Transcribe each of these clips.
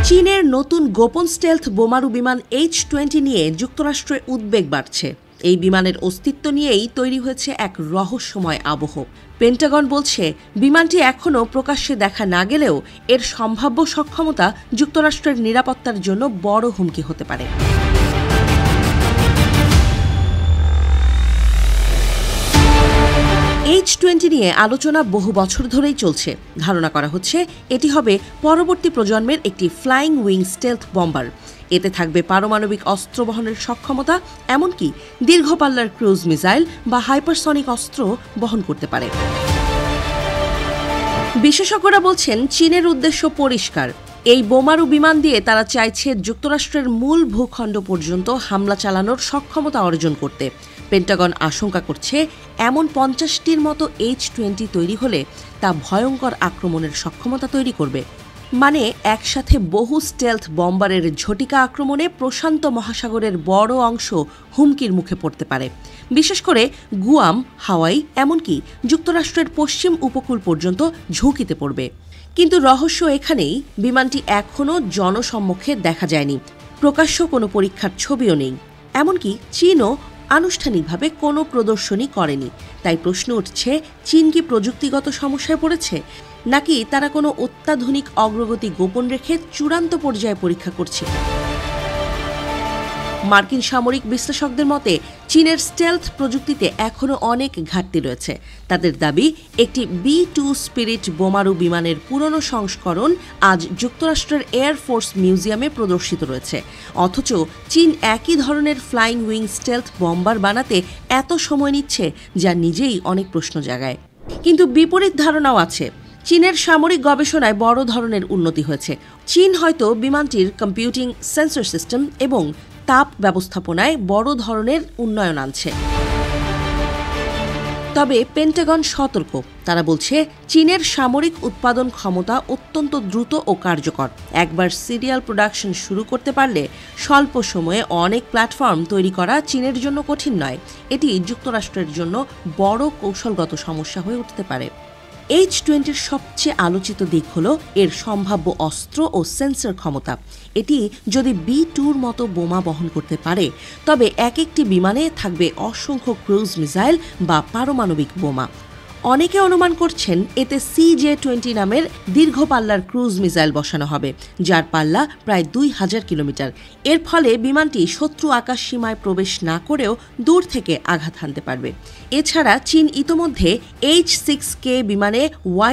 চীনের নতুন গোপন স্টেলথ বোমারু বিমান H-20 নিয়ে যুক্তরাষ্ট্রের উদ্বেগ বাড়ছে। এই বিমানের অস্তিত্ব নিয়েই তৈরি হয়েছে এক রহস্যময় আবহ। পেন্টাগন বলছে, বিমানটি এখনও প্রকাশ্যে দেখা না গেলেও এর সম্ভাব্য সক্ষমতা যুক্তরাষ্ট্রের নিরাপত্তার জন্য বড় হুমকি হতে পারে। H-20 নিয়ে আলোচনা বহু বছর ধরেই চলছে। ধারণা করা হচ্ছে এটি হবে পরবর্তী প্রজন্মের একটি ফ্লাইং উইং স্টেলথ বম্বার। এতে থাকবে পারমাণবিক অস্ত্র বহনের সক্ষমতা, এমনকি দীর্ঘপাল্লার ক্রুজ মিসাইল বা হাইপারসনিক অস্ত্র বহন করতে পারে। বিশেষজ্ঞরা বলছেন, চীনের উদ্দেশ্য পরিষ্কার। এই বোমারু বিমান দিয়ে তারা চাইছে যুক্তরাষ্ট্রের মূল ভূখণ্ড পর্যন্ত হামলা চালানোর সক্ষমতা অর্জন করতে। পেন্টাগন আশঙ্কা করছে, এমন 50টির মতো H-20 তৈরি হলে তা ভয়ঙ্কর আক্রমণের সক্ষমতা তৈরি করবে। মানে একসাথে বহু স্টেলথ বম্বারের ঝটিকা আক্রমণে প্রশান্ত মহাসাগরের বড় অংশ হুমকির মুখে পড়তে পারে। বিশেষ করে গুয়াম, হাওয়াই, এমনকি যুক্তরাষ্ট্রের পশ্চিম উপকূল পর্যন্ত ঝুঁকিতে পড়বে। কিন্তু রহস্য এখানেই, বিমানটি এখনও জনসম্মুখে দেখা যায়নি। প্রকাশ্য কোনো পরীক্ষার ছবিও নেই। এমনকি চীনও আনুষ্ঠানিকভাবে কোনো প্রদর্শনী করেনি। তাই প্রশ্ন উঠছে, চীন কি প্রযুক্তিগত সমস্যায় পড়েছে, নাকি তারা কোনো অত্যাধুনিক অগ্রগতি গোপন রেখে চূড়ান্ত পর্যায়ে পরীক্ষা করছে? মার্কিন সামরিক বিশ্লেষকদের মতে, চীনের স্টেলথ প্রযুক্তিতে এখনও অনেক ঘাটতি রয়েছে। তাদের দাবি, একটি B-2 স্পিরিট বোমারু বিমানের পুরনো সংস্করণ আজ যুক্তরাষ্ট্রের এয়ারফোর্স মিউজিয়ামে প্রদর্শিত রয়েছে। অথচ চীন একই ধরনের ফ্লাইং উইং স্টেলথ বম্বার বানাতে এত সময় নিচ্ছে, যা নিজেই অনেক প্রশ্ন জাগায়। কিন্তু বিপরীত ধারণাও আছে। চীনের সামরিক গবেষণায় বড় ধরনের উন্নতি হয়েছে। চীন হয়তো বিমানটির কম্পিউটিং, সেন্সর সিস্টেম এবং তাপ ব্যবস্থাপনায় বড় ধরনের উন্নয়ন আনছে। তবে পেন্টাগন সতর্ক। তারা বলছে, চীনের সামরিক উৎপাদন ক্ষমতা অত্যন্ত দ্রুত ও কার্যকর। একবার সিরিয়াল প্রোডাকশন শুরু করতে পারলে স্বল্প সময়ে অনেক প্ল্যাটফর্ম তৈরি করা চীনের জন্য কঠিন নয়। এটি যুক্তরাষ্ট্রের জন্য বড় কৌশলগত সমস্যা হয়ে উঠতে পারে। H-20-র সবচেয়ে আলোচিত দিক হল এর সম্ভাব্য অস্ত্র ও সেন্সর ক্ষমতা। এটি যদি B-2-র মতো বোমা বহন করতে পারে, তবে এক একটি বিমানে থাকবে অসংখ্য ক্রুজ মিসাইল বা পারমাণবিক বোমা। অনেকে অনুমান করছেন, এতে CJ-20 নামের দীর্ঘপাল্লার ক্রুজ মিসাইল বসানো হবে, যার পাল্লা প্রায় 2000 কিলোমিটার। এর ফলে বিমানটি শত্রু আকাশ সীমায় প্রবেশ না করেও দূর থেকে আঘাত হানতে পারবে। এছাড়া চীন ইতোমধ্যে H-6K বিমানে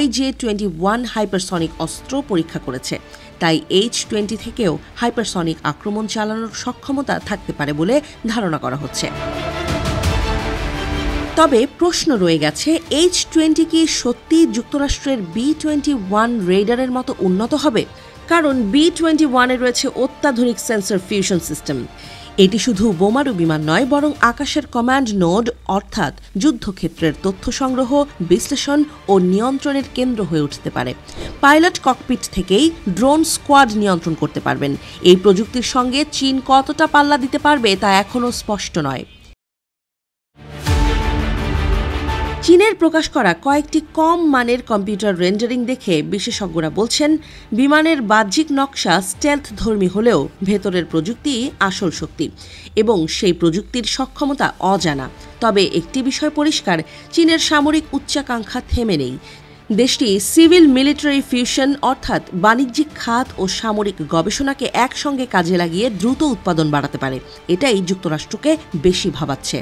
YJ-21 হাইপারসনিক অস্ত্র পরীক্ষা করেছে। তাই H-20 থেকেও হাইপারসনিক আক্রমণ চালানোর সক্ষমতা থাকতে পারে বলে ধারণা করা হচ্ছে। তবে প্রশ্ন রয়ে গেছে, H-20 কি সত্যি যুক্তরাষ্ট্রের B-21 রেডারের মতো উন্নত হবে? কারণ B-21-এ রয়েছে অত্যাধুনিক সেন্সর ফিউশন সিস্টেম। এটি শুধু বোমারু বিমান নয়, বরং আকাশের কমান্ড নোড, অর্থাৎ যুদ্ধক্ষেত্রের তথ্য সংগ্রহ, বিশ্লেষণ ও নিয়ন্ত্রণের কেন্দ্র হয়ে উঠতে পারে। পাইলট ককপিট থেকেই ড্রোন স্কোয়াড নিয়ন্ত্রণ করতে পারবেন। এই প্রযুক্তির সঙ্গে চীন কতটা পাল্লা দিতে পারবে তা এখনও স্পষ্ট নয়। চীনের প্রকাশ করা কয়েকটি কম মানের কম্পিউটার রেন্ডারিং দেখে বিশেষজ্ঞরা বলছেন, বিমানের বাহ্যিক নকশা স্টেলথ ধর্মী হলেও ভেতরের প্রযুক্তি আসল শক্তি, এবং সেই প্রযুক্তির সক্ষমতা অজানা। তবে একটি বিষয় পরিষ্কার, চীনের সামরিক উচ্চাকাঙ্ক্ষা থেমে নেই। দেশটি সিভিল মিলিটারি ফিউশন, অর্থাৎ বাণিজ্যিক খাত ও সামরিক গবেষণাকে একসঙ্গে কাজে লাগিয়ে দ্রুত উৎপাদন বাড়াতে পারে। এটাই যুক্তরাষ্ট্রকে বেশি ভাবাচ্ছে।